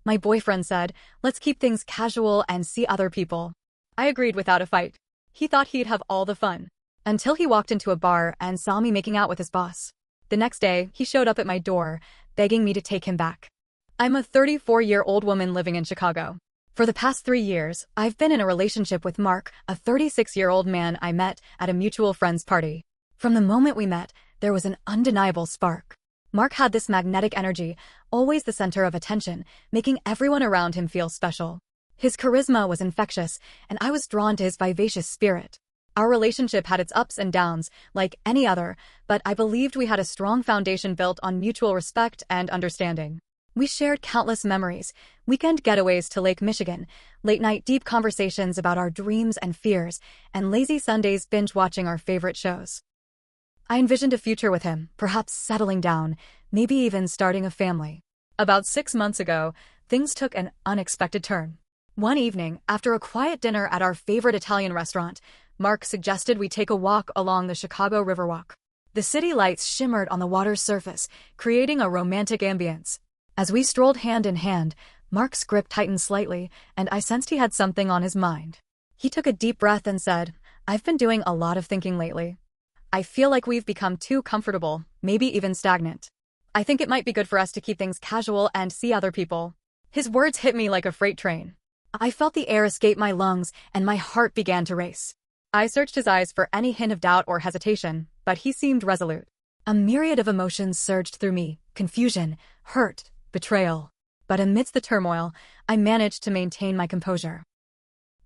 My boyfriend said, let's keep things casual and see other people. I agreed without a fight. He thought he'd have all the fun. Until he walked into a bar and saw me making out with his boss. The next day, he showed up at my door, begging me to take him back. I'm a 34-year-old woman living in Chicago. For the past 3 years, I've been in a relationship with Mark, a 36-year-old man I met at a mutual friend's party. From the moment we met, there was an undeniable spark. Mark had this magnetic energy, always the center of attention, making everyone around him feel special. His charisma was infectious, and I was drawn to his vivacious spirit. Our relationship had its ups and downs, like any other, but I believed we had a strong foundation built on mutual respect and understanding. We shared countless memories, weekend getaways to Lake Michigan, late-night deep conversations about our dreams and fears, and lazy Sundays binge-watching our favorite shows. I envisioned a future with him, perhaps settling down, maybe even starting a family. About 6 months ago, things took an unexpected turn. One evening, after a quiet dinner at our favorite Italian restaurant, Mark suggested we take a walk along the Chicago Riverwalk. The city lights shimmered on the water's surface, creating a romantic ambience. As we strolled hand in hand, Mark's grip tightened slightly, and I sensed he had something on his mind. He took a deep breath and said, "I've been doing a lot of thinking lately. I feel like we've become too comfortable, maybe even stagnant. I think it might be good for us to keep things casual and see other people." His words hit me like a freight train. I felt the air escape my lungs, and my heart began to race. I searched his eyes for any hint of doubt or hesitation, but he seemed resolute. A myriad of emotions surged through me: confusion, hurt, betrayal. But amidst the turmoil, I managed to maintain my composure.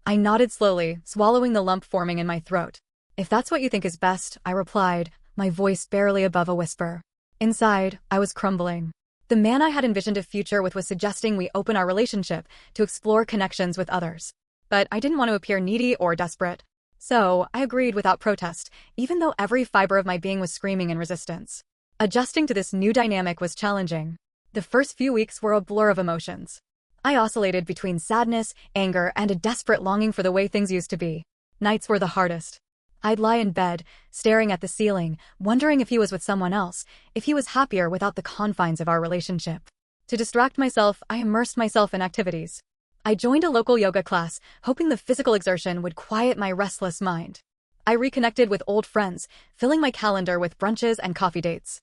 I nodded slowly, swallowing the lump forming in my throat. "If that's what you think is best," I replied, my voice barely above a whisper. Inside, I was crumbling. The man I had envisioned a future with was suggesting we open our relationship to explore connections with others. But I didn't want to appear needy or desperate. So, I agreed without protest, even though every fiber of my being was screaming in resistance. Adjusting to this new dynamic was challenging. The first few weeks were a blur of emotions. I oscillated between sadness, anger, and a desperate longing for the way things used to be. Nights were the hardest. I'd lie in bed, staring at the ceiling, wondering if he was with someone else, if he was happier without the confines of our relationship. To distract myself, I immersed myself in activities. I joined a local yoga class, hoping the physical exertion would quiet my restless mind. I reconnected with old friends, filling my calendar with brunches and coffee dates.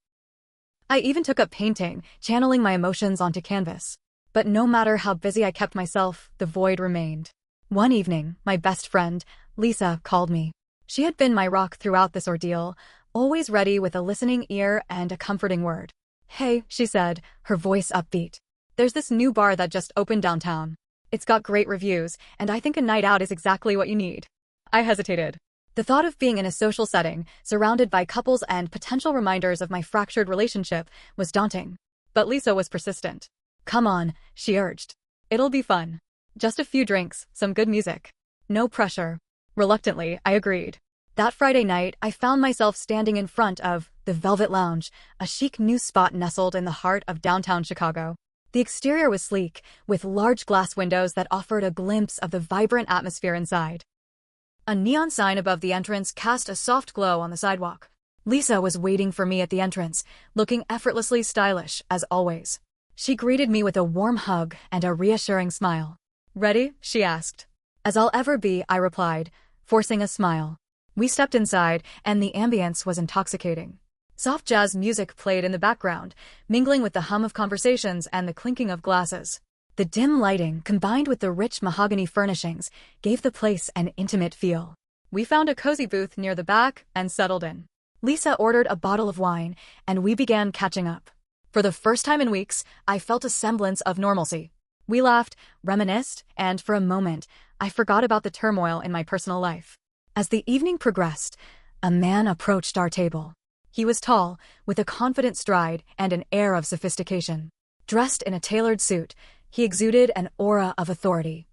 I even took up painting, channeling my emotions onto canvas. But no matter how busy I kept myself, the void remained. One evening, my best friend, Lisa, called me. She had been my rock throughout this ordeal, always ready with a listening ear and a comforting word. "Hey," she said, her voice upbeat. "There's this new bar that just opened downtown. It's got great reviews, and I think a night out is exactly what you need." I hesitated. The thought of being in a social setting, surrounded by couples and potential reminders of my fractured relationship, was daunting. But Lisa was persistent. "Come on," she urged. "It'll be fun. Just a few drinks, some good music. No pressure." Reluctantly, I agreed. That Friday night, I found myself standing in front of the Velvet Lounge, a chic new spot nestled in the heart of downtown Chicago. The exterior was sleek, with large glass windows that offered a glimpse of the vibrant atmosphere inside. A neon sign above the entrance cast a soft glow on the sidewalk. Lisa was waiting for me at the entrance, looking effortlessly stylish, as always. She greeted me with a warm hug and a reassuring smile. "Ready?" she asked. "As I'll ever be," I replied, forcing a smile. We stepped inside, and the ambience was intoxicating. Soft jazz music played in the background, mingling with the hum of conversations and the clinking of glasses. The dim lighting, combined with the rich mahogany furnishings, gave the place an intimate feel. We found a cozy booth near the back and settled in. Lisa ordered a bottle of wine, and we began catching up. For the first time in weeks, I felt a semblance of normalcy. We laughed, reminisced, and for a moment, I forgot about the turmoil in my personal life. As the evening progressed, a man approached our table. He was tall, with a confident stride and an air of sophistication. Dressed in a tailored suit, he exuded an aura of authority.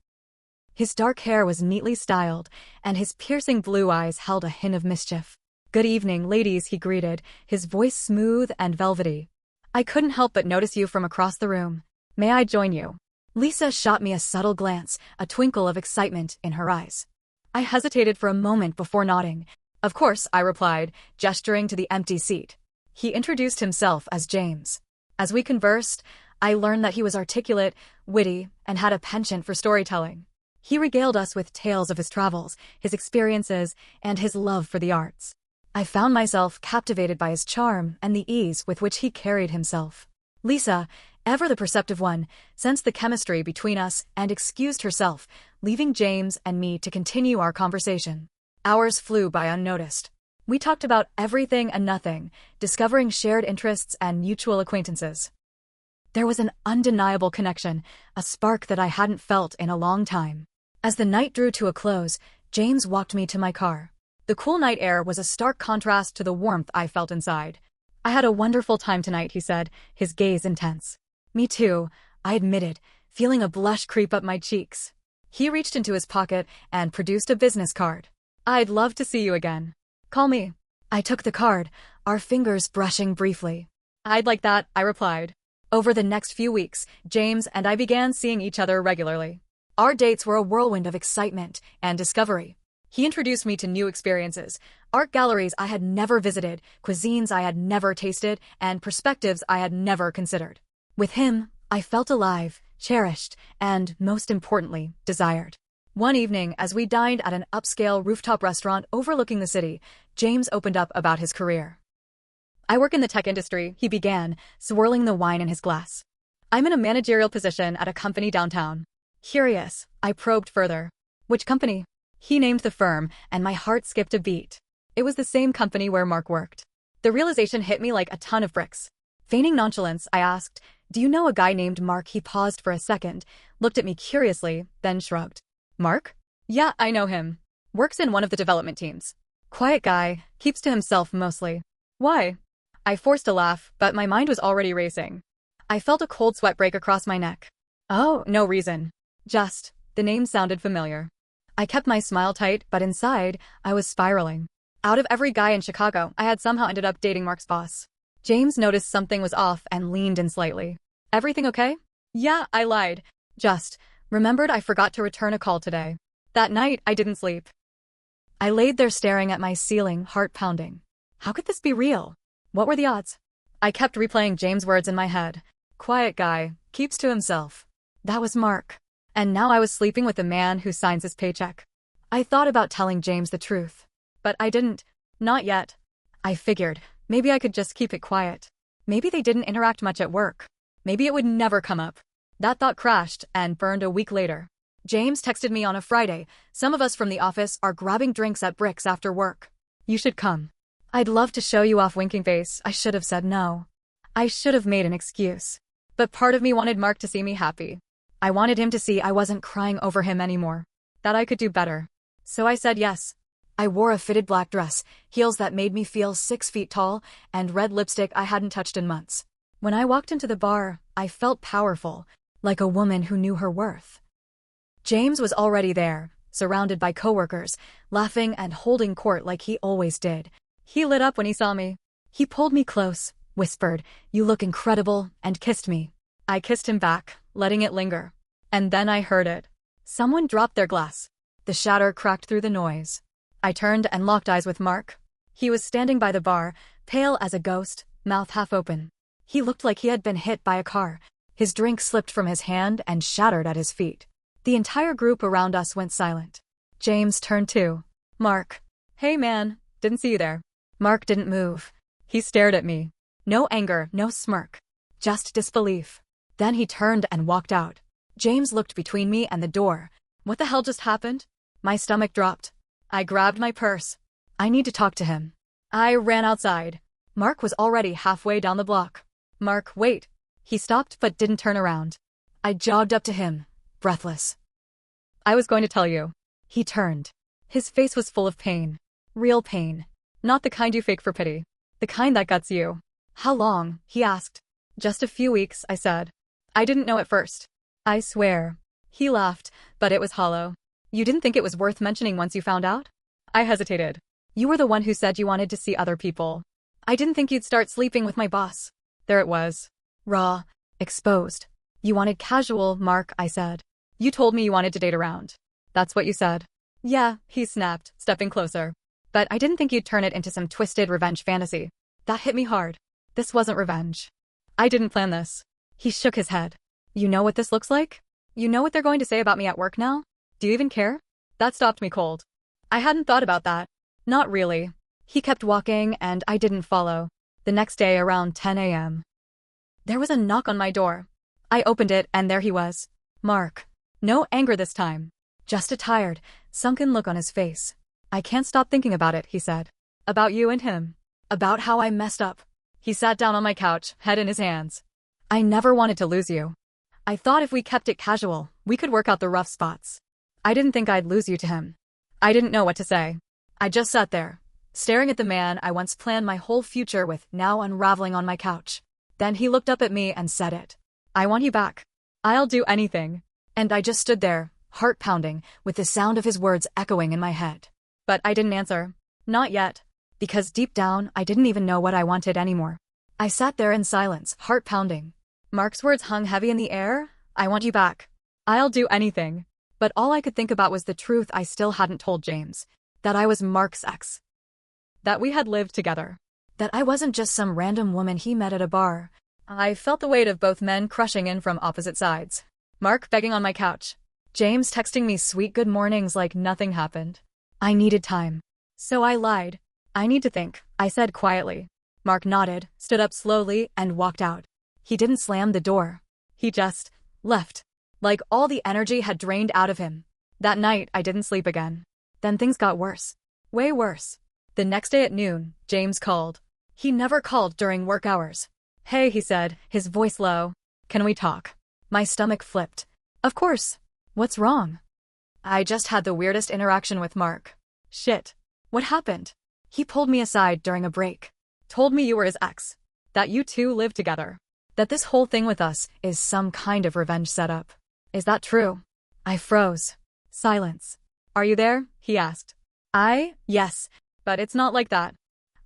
His dark hair was neatly styled, and his piercing blue eyes held a hint of mischief. "Good evening, ladies," he greeted, his voice smooth and velvety. "I couldn't help but notice you from across the room. May I join you?" Lisa shot me a subtle glance, a twinkle of excitement in her eyes. I hesitated for a moment before nodding. "Of course," I replied, gesturing to the empty seat. He introduced himself as James. As we conversed, I learned that he was articulate, witty, and had a penchant for storytelling. He regaled us with tales of his travels, his experiences, and his love for the arts. I found myself captivated by his charm and the ease with which he carried himself. Lisa, ever the perceptive one, sensed the chemistry between us and excused herself, leaving James and me to continue our conversation. Hours flew by unnoticed. We talked about everything and nothing, discovering shared interests and mutual acquaintances. There was an undeniable connection, a spark that I hadn't felt in a long time. As the night drew to a close, James walked me to my car. The cool night air was a stark contrast to the warmth I felt inside. "I had a wonderful time tonight," he said, his gaze intense. "Me too," I admitted, feeling a blush creep up my cheeks. He reached into his pocket and produced a business card. "I'd love to see you again. Call me." I took the card, our fingers brushing briefly. "I'd like that," I replied. Over the next few weeks, James and I began seeing each other regularly. Our dates were a whirlwind of excitement and discovery. He introduced me to new experiences, art galleries I had never visited, cuisines I had never tasted, and perspectives I had never considered. With him, I felt alive, cherished, and, most importantly, desired. One evening, as we dined at an upscale rooftop restaurant overlooking the city, James opened up about his career. "I work in the tech industry," he began, swirling the wine in his glass. "I'm in a managerial position at a company downtown." Curious, I probed further. "Which company?" He named the firm, and my heart skipped a beat. It was the same company where Mark worked. The realization hit me like a ton of bricks. Feigning nonchalance, I asked, "Do you know a guy named Mark?" He paused for a second, looked at me curiously, then shrugged. "Mark? Yeah, I know him. Works in one of the development teams. Quiet guy, keeps to himself mostly." "Why?" I forced a laugh, but my mind was already racing. I felt a cold sweat break across my neck. "Oh, no reason. Just, the name sounded familiar." I kept my smile tight, but inside, I was spiraling. Out of every guy in Chicago, I had somehow ended up dating Mark's boss. James noticed something was off and leaned in slightly. "Everything okay?" "Yeah," I lied. Just, remembered I forgot to return a call today. That night, I didn't sleep. I laid there staring at my ceiling, heart pounding. How could this be real? What were the odds? I kept replaying James' words in my head. Quiet guy, keeps to himself. That was Mark. And now I was sleeping with the man who signs his paycheck. I thought about telling James the truth. But I didn't. Not yet. I figured, maybe I could just keep it quiet. Maybe they didn't interact much at work. Maybe it would never come up. That thought crashed and burned a week later. James texted me on a Friday. "Some of us from the office are grabbing drinks at Bricks after work. You should come." "I'd love to show you off," winking face. I should have said no. I should have made an excuse. But part of me wanted Mark to see me happy. I wanted him to see I wasn't crying over him anymore. That I could do better. So I said yes. I wore a fitted black dress, heels that made me feel 6 feet tall, and red lipstick I hadn't touched in months. When I walked into the bar, I felt powerful, like a woman who knew her worth. James was already there, surrounded by coworkers, laughing and holding court like he always did. He lit up when he saw me. He pulled me close, whispered, "You look incredible," and kissed me. I kissed him back, letting it linger. And then I heard it. Someone dropped their glass. The shatter cracked through the noise. I turned and locked eyes with Mark. He was standing by the bar, pale as a ghost, mouth half open. He looked like he had been hit by a car. His drink slipped from his hand and shattered at his feet. The entire group around us went silent. James turned too. "Mark." "Hey man, didn't see you there." Mark didn't move. He stared at me. No anger, no smirk. Just disbelief. Then he turned and walked out. James looked between me and the door. What the hell just happened? My stomach dropped. I grabbed my purse. I need to talk to him. I ran outside. Mark was already halfway down the block. "Mark, wait." He stopped but didn't turn around. I jogged up to him, breathless. "I was going to tell you." He turned. His face was full of pain. Real pain. Not the kind you fake for pity. The kind that guts you. "How long?" he asked. "Just a few weeks," I said. I didn't know at first. I swear. He laughed, but it was hollow. "You didn't think it was worth mentioning once you found out?" I hesitated. "You were the one who said you wanted to see other people. I didn't think you'd start sleeping with my boss." There it was. Raw. Exposed. "You wanted casual, Mark," I said. "You told me you wanted to date around." "That's what you said." "Yeah," he snapped, stepping closer. "But I didn't think you'd turn it into some twisted revenge fantasy." That hit me hard. This wasn't revenge. I didn't plan this. He shook his head. You know what this looks like? You know what they're going to say about me at work now? Do you even care? That stopped me cold. I hadn't thought about that. Not really. He kept walking and I didn't follow. The next day around 10 a.m. There was a knock on my door. I opened it and there he was. Mark. No anger this time. Just a tired, sunken look on his face. I can't stop thinking about it, he said. About you and him. About how I messed up. He sat down on my couch, head in his hands. I never wanted to lose you. I thought if we kept it casual, we could work out the rough spots. I didn't think I'd lose you to him. I didn't know what to say. I just sat there, staring at the man I once planned my whole future with now unraveling on my couch. Then he looked up at me and said it. I want you back. I'll do anything. And I just stood there, heart pounding, with the sound of his words echoing in my head. But I didn't answer. Not yet. Because deep down, I didn't even know what I wanted anymore. I sat there in silence, heart pounding. Mark's words hung heavy in the air. I want you back. I'll do anything. But all I could think about was the truth I still hadn't told James. That I was Mark's ex. That we had lived together. That I wasn't just some random woman he met at a bar. I felt the weight of both men crushing in from opposite sides. Mark begging on my couch. James texting me sweet good mornings like nothing happened. I needed time. So I lied. I need to think, I said quietly. Mark nodded, stood up slowly, and walked out. He didn't slam the door. He just left. Like all the energy had drained out of him. That night, I didn't sleep again. Then things got worse. Way worse. The next day at noon, James called. He never called during work hours. Hey, he said, his voice low. Can we talk? My stomach flipped. Of course. What's wrong? I just had the weirdest interaction with Mark. Shit. What happened? He pulled me aside during a break. Told me you were his ex. That you two live together. That this whole thing with us is some kind of revenge setup. Is that true? I froze. Silence. Are you there? He asked. Yes. But it's not like that.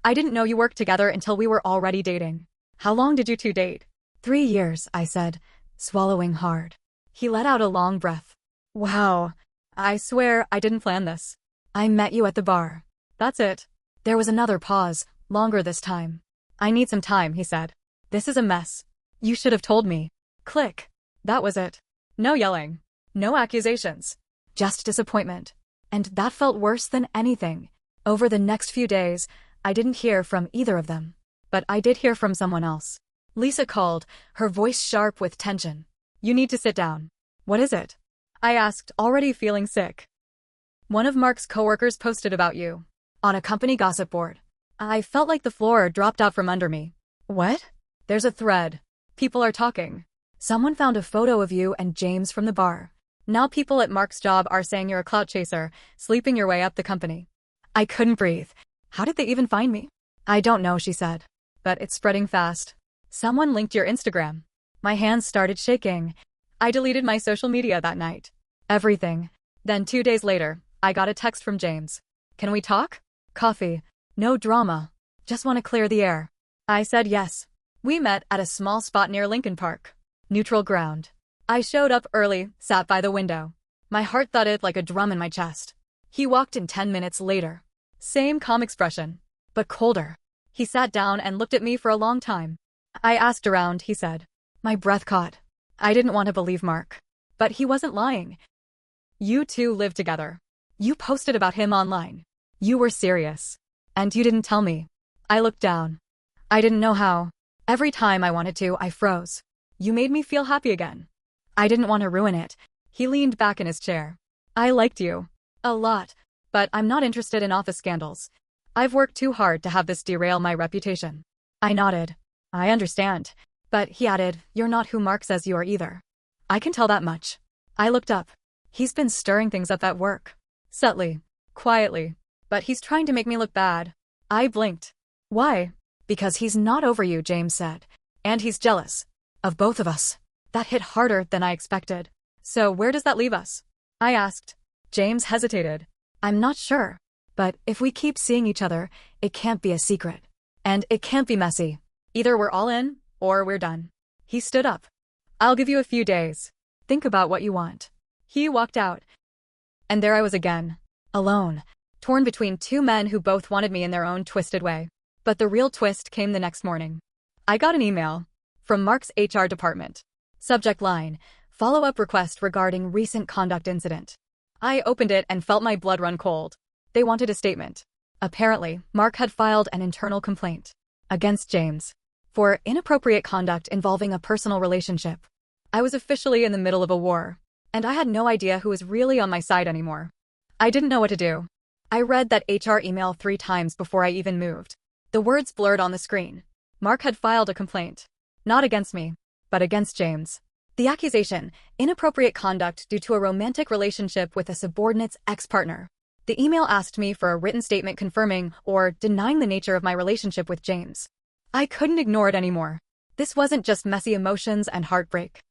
I didn't know you worked together until we were already dating. How long did you two date? 3 years, I said, swallowing hard. He let out a long breath. Wow. I swear I didn't plan this. I met you at the bar. That's it. There was another pause, longer this time. I need some time, he said. This is a mess. You should have told me. Click. That was it. No yelling. No accusations. Just disappointment. And that felt worse than anything. Over the next few days, I didn't hear from either of them. But I did hear from someone else. Lisa called, her voice sharp with tension. You need to sit down. What is it? I asked, already feeling sick. One of Mark's coworkers posted about you. On a company gossip board. I felt like the floor dropped out from under me. What? There's a thread. People are talking. Someone found a photo of you and James from the bar. Now people at Mark's job are saying you're a clout chaser, sleeping your way up the company. I couldn't breathe. How did they even find me? I don't know, she said. But it's spreading fast. Someone linked your Instagram. My hands started shaking. I deleted my social media that night. Everything. Then 2 days later, I got a text from James. Can we talk? Coffee. No drama. Just want to clear the air. I said yes. We met at a small spot near Lincoln Park. Neutral ground. I showed up early, sat by the window. My heart thudded like a drum in my chest. He walked in 10 minutes later. Same calm expression, but colder. He sat down and looked at me for a long time. I asked around, he said. My breath caught. I didn't want to believe Mark. But he wasn't lying. You two live together. You posted about him online. You were serious. And you didn't tell me. I looked down. I didn't know how. Every time I wanted to, I froze. You made me feel happy again. I didn't want to ruin it. He leaned back in his chair. I liked you. A lot. But I'm not interested in office scandals. I've worked too hard to have this derail my reputation. I nodded. I understand. But he added, you're not who Mark says you are either. I can tell that much. I looked up. He's been stirring things up at work. Subtly. Quietly. But he's trying to make me look bad. I blinked. Why? Because he's not over you, James said. And he's jealous. Of both of us. That hit harder than I expected. So where does that leave us? I asked. James hesitated. I'm not sure. But if we keep seeing each other, it can't be a secret. And it can't be messy. Either we're all in, or we're done. He stood up. I'll give you a few days. Think about what you want. He walked out. And there I was again. Alone. Torn between two men who both wanted me in their own twisted way. But the real twist came the next morning. I got an email. From Mark's HR department. Subject line, follow-up request regarding recent conduct incident. I opened it and felt my blood run cold. They wanted a statement. Apparently, Mark had filed an internal complaint against James for inappropriate conduct involving a personal relationship. I was officially in the middle of a war, and I had no idea who was really on my side anymore. I didn't know what to do. I read that HR email 3 times before I even moved. The words blurred on the screen. Mark had filed a complaint. Not against me, but against James. The accusation, inappropriate conduct due to a romantic relationship with a subordinate's ex-partner. The email asked me for a written statement confirming or denying the nature of my relationship with James. I couldn't ignore it anymore. This wasn't just messy emotions and heartbreak.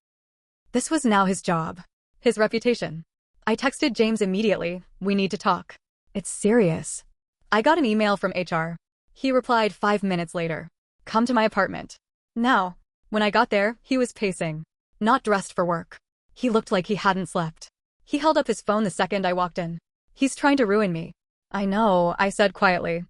This was now his job. His reputation. I texted James immediately, "We need to talk. It's serious." I got an email from HR. He replied 5 minutes later. "Come to my apartment." Now, when I got there, he was pacing. Not dressed for work. He looked like he hadn't slept. He held up his phone the second I walked in. "He's trying to ruin me." "I know," I said quietly.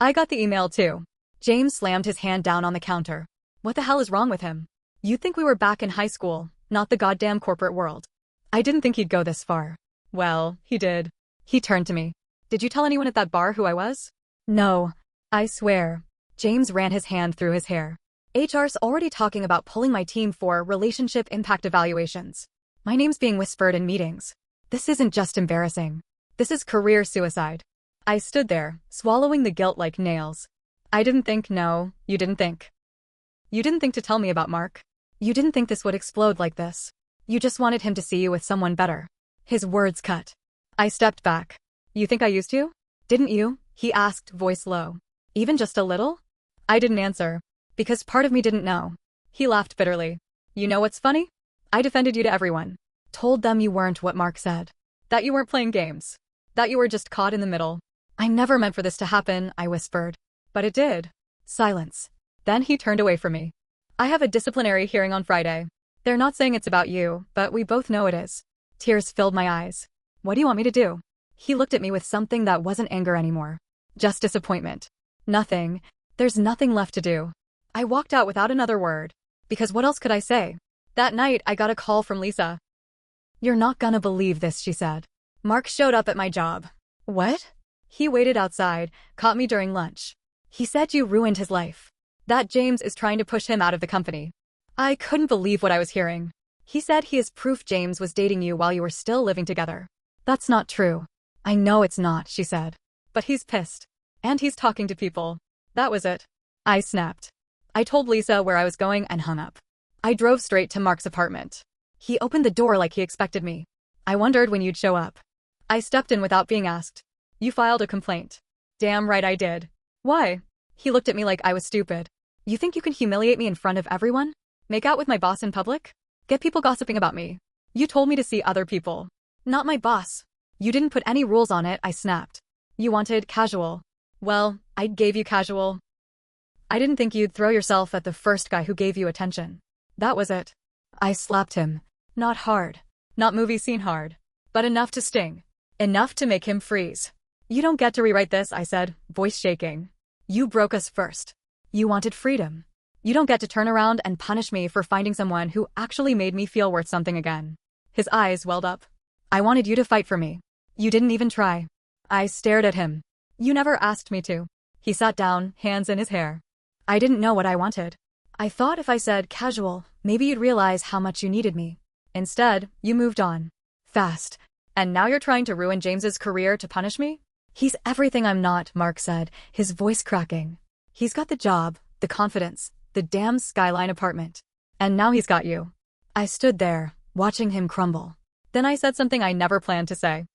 "I got the email too." James slammed his hand down on the counter. "What the hell is wrong with him? You'd think we were back in high school, not the goddamn corporate world." I didn't think he'd go this far. Well, he did. He turned to me. "Did you tell anyone at that bar who I was?" "No. I swear." James ran his hand through his hair. "HR's already talking about pulling my team for relationship impact evaluations. My name's being whispered in meetings. This isn't just embarrassing. This is career suicide." I stood there, swallowing the guilt like nails. "I didn't think, no, you didn't think. You didn't think to tell me about Mark. You didn't think this would explode like this. You just wanted him to see you with someone better." His words cut. I stepped back. "You think I used to? Didn't you?" he asked, voice low. "Even just a little?" I didn't answer, because part of me didn't know. He laughed bitterly. "You know what's funny? I defended you to everyone. Told them you weren't what Mark said. That you weren't playing games. That you were just caught in the middle. I never meant for this to happen," I whispered. "But it did." Silence. Then he turned away from me. "I have a disciplinary hearing on Friday. They're not saying it's about you, but we both know it is." Tears filled my eyes. "What do you want me to do?" He looked at me with something that wasn't anger anymore. Just disappointment. "Nothing. There's nothing left to do." I walked out without another word. Because what else could I say? That night, I got a call from Lisa. "You're not gonna believe this," she said. "Mark showed up at my job." "What?" "He waited outside, caught me during lunch. He said you ruined his life. That James is trying to push him out of the company." I couldn't believe what I was hearing. "He said he has proof James was dating you while you were still living together." "That's not true." "I know it's not," she said. "But he's pissed. And he's talking to people." That was it. I snapped. I told Lisa where I was going and hung up. I drove straight to Mark's apartment. He opened the door like he expected me. "I wondered when you'd show up." I stepped in without being asked. "You filed a complaint." "Damn right I did." "Why?" He looked at me like I was stupid. "You think you can humiliate me in front of everyone? Make out with my boss in public? Get people gossiping about me? You told me to see other people. Not my boss. You didn't put any rules on it," I snapped. "You wanted casual. Well, I gave you casual. I didn't think you'd throw yourself at the first guy who gave you attention. That was it." I slapped him. Not hard. Not movie scene hard. But enough to sting. Enough to make him freeze. "You don't get to rewrite this," I said, voice shaking. "You broke us first. You wanted freedom. You don't get to turn around and punish me for finding someone who actually made me feel worth something again." His eyes welled up. "I wanted you to fight for me. You didn't even try." I stared at him. "You never asked me to." He sat down, hands in his hair. "I didn't know what I wanted. I thought if I said casual, maybe you'd realize how much you needed me. Instead, you moved on. Fast. And now you're trying to ruin James's career to punish me?" "He's everything I'm not," Mark said, his voice cracking. "He's got the job, the confidence, the damn skyline apartment. And now he's got you." I stood there, watching him crumble. Then I said something I never planned to say.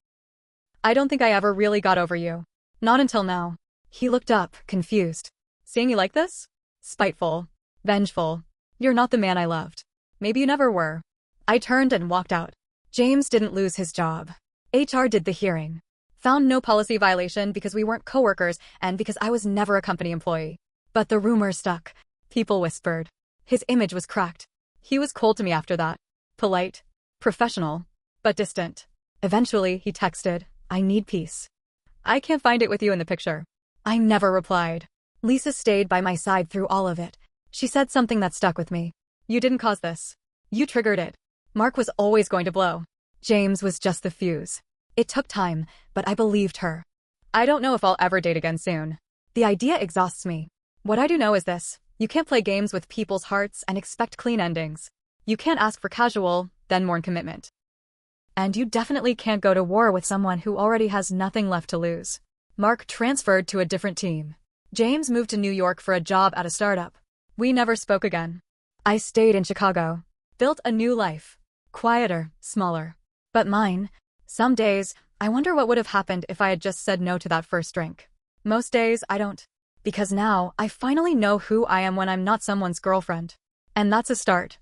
"I don't think I ever really got over you. Not until now." He looked up, confused. "Seeing you like this? Spiteful. Vengeful. You're not the man I loved. Maybe you never were." I turned and walked out. James didn't lose his job. HR did the hearing. Found no policy violation because we weren't coworkers and because I was never a company employee. But the rumor stuck. People whispered. His image was cracked. He was cold to me after that. Polite. Professional. But distant. Eventually, he texted, "I need peace. I can't find it with you in the picture." I never replied. Lisa stayed by my side through all of it. She said something that stuck with me. You didn't cause this. You triggered it. Mark was always going to blow. James was just the fuse. It took time, but I believed her. I don't know if I'll ever date again soon. The idea exhausts me. What I do know is this: you can't play games with people's hearts and expect clean endings. You can't ask for casual, then mourn commitment. And you definitely can't go to war with someone who already has nothing left to lose. Mark transferred to a different team. James moved to New York for a job at a startup. We never spoke again. I stayed in Chicago. Built a new life. Quieter, smaller. But mine. Some days, I wonder what would have happened if I had just said no to that first drink. Most days, I don't. Because now, I finally know who I am when I'm not someone's girlfriend. And that's a start.